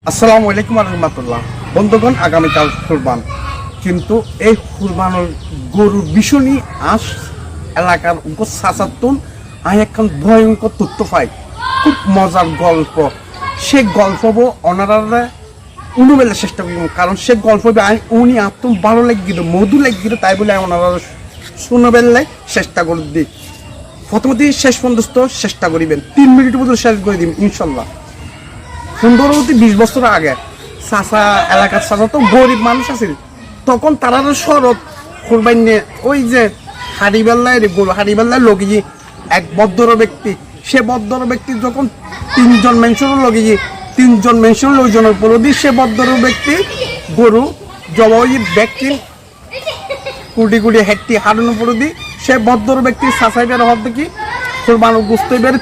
আসসালামু আলাইকুম রহমতুল্লাহ। বন্ধুগণ, আগামীকাল কুরবান, কিন্তু এই কুরবানের গরুর বিষণী আস এলাকার সাসাতুন আমি এখন ভয়ঙ্কর তথ্য পাই। খুব মজার গল্প। সে গল্প ওনারা উনুবেলার চেষ্টা করি, কারণ সে গল্প উনি আত্ম ভালো লাগিল, মধু লাগিল, তাই বলে ওনারা শুনবেলায় চেষ্টা করে দিই। প্রথমত শেষ পর্যন্ত চেষ্টা করিবেন, 3 মিনিটের মধ্যে শেষ করে দিন ইনশাল্লাহ। সুন্দরবতী 20 বছর আগে চাষা এলাকার চাষা তো গরিব মানুষ আছে, তখন তারা শরৎ কোরবানি নিয়ে ওই যে হাড়িবেল্লায় গরু হাড়িবেল্লায় লগিয়ে এক ভদ্র ব্যক্তি, সে ভদ্র ব্যক্তি যখন 3জন মানুষের লগিয়ে 3জন মানুষের লোকজনের পরদি সে ভদ্র ব্যক্তি গরু জবাই ব্যক্তি কুটি কুটি হেঁটি হারানোর পরদি সে ভদ্র ব্যক্তি চাষাই বের হওয়ার দেখি কোরবানো গুছতে বের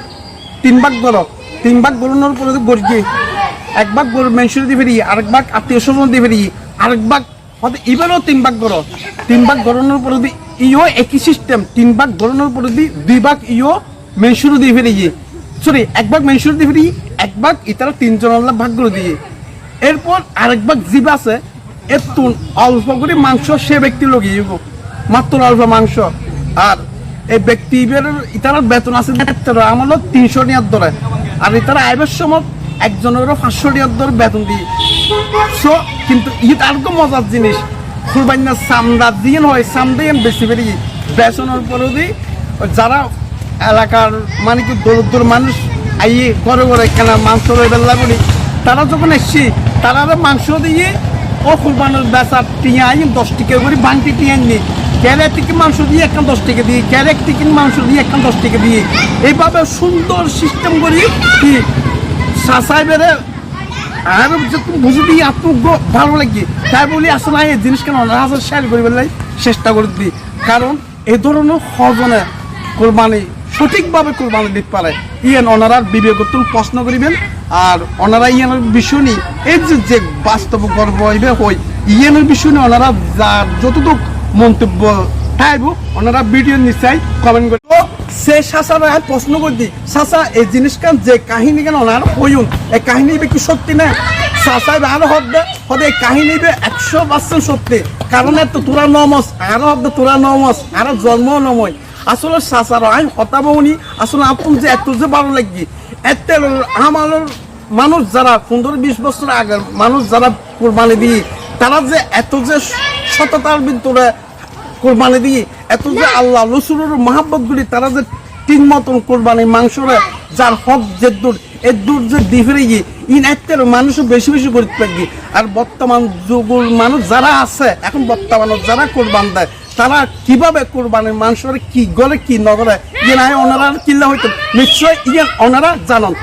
3 ভাগ গরো 3 ভাগ গরুনোর পরদি গরিয়ে 1 ভাগ গরু মানুষের দিয়ে ফেরি, আরেক ভাগ আত্মীয় স্বজন দিয়ে ফেরি, আরেক ভাগ হয়তো এবারও 3 ভাগ গরো 3 ভাগ গরুনোর পরদি ইও একই সিস্টেম। 3 ভাগ গরুনোর পরদি 2 ভাগ ইও মানুষের দিয়ে ফেরি, সরি 1 ভাগ মানুষের দিয়ে ফেরি, 1 ভাগ ইতারা 3 জন ভাগ করে দিয়ে। এরপর আরেক ভাগ জীব আছে একটু অল্প করে মাংস সে ব্যক্তি লগিয়ে যাব, মাত্র অল্প মাংস। আর এই ব্যক্তি ইতার বেতন আছে আমার 300 টাকার ধরে, আর ইতারা আইবের সময় একজনেরও 500 টাকার ধরে বেতন দিয়ে। সো কিন্তু ঈদ আর তো মজার জিনিস, কুরবানির চামড়া দিয়ে হয়, চামড়া বেশি বেরিয়ে বেতনের পরে দিই। যারা এলাকার মানে কি দরিদ্র মানুষ আইয়ে ঘরে ঘরে কেনা মাংস বেলা বলি, তারা যখন এসছি তারা মাংস দিয়ে ও কুরবানের বেচার টিয়া আই 10 টাকা করে বাংটি টিয়া নিই, ক্যারেক থেকে মাংস দিয়ে একটা 10 টাকা দিয়ে, ক্যারেক থেকে মাংস দিয়ে একটা 10 টাকা দিয়ে, এইভাবে সুন্দর সিস্টেম করি কি চাষাই বেড়ে আর বুঝে দিয়ে আপনার ভালো লাগে। তাই বলি আসলে এই জিনিস কেন অনার শেয়ার করি বলে চেষ্টা করে দিই, কারণ এই ধরনের সজনে কোরবানি সঠিকভাবে কোরবানি দিতে পারে। ইয়ান ওনারা বিবেকতুল প্রশ্ন করিবেন, আর ওনারা ইয়ানের বিষয় নিয়ে এই যে বাস্তব গর্ব হইবে হই ইয়ানের বিষয় নিয়ে ওনারা যার যতটুক মন্তব্য তাইব ওনারা ভিডিও নিশ্চয় কমেন্ট করব। সে শাসারা প্রশ্ন করে দিই, শাসা এই জিনিসখান যে কাহিনী কেন ওনার হইন এই কাহিনী কি সত্যি না? শাসাই আরো হবে হতে এই কাহিনী 100% সত্যি, কারণ এত তোরা নমস আরো হবে তোরা নমস আরো জন্ম নময়। আসলে শাসার আইন হতাবনি আসলে আপন যে এত যে ভালো লাগি এত আমার মানুষ যারা 15-20 বছর আগের মানুষ যারা কোরবানি দিয়ে তারা যে এত যে সততার ভিতরে কোরবানি দিয়ে এত যে আল্লাহ রসুলের মহাব্বত গুলি তারা যে 3 মতন কোরবানি মাংসরে যার হক যে দূর এর দূর যে দিফেরে গিয়ে ইনাইতের মানুষ বেশি বেশি করে থাকি। আর বর্তমান যুগের মানুষ যারা আছে এখন বর্তমান যারা কোরবান দেয় তারা কিভাবে কোরবানির মাংসরে কি গলে কি নগরে ইয়ে নাই ওনারা কিল্লা হইতো নিশ্চয় ইয়ে ওনারা জানান।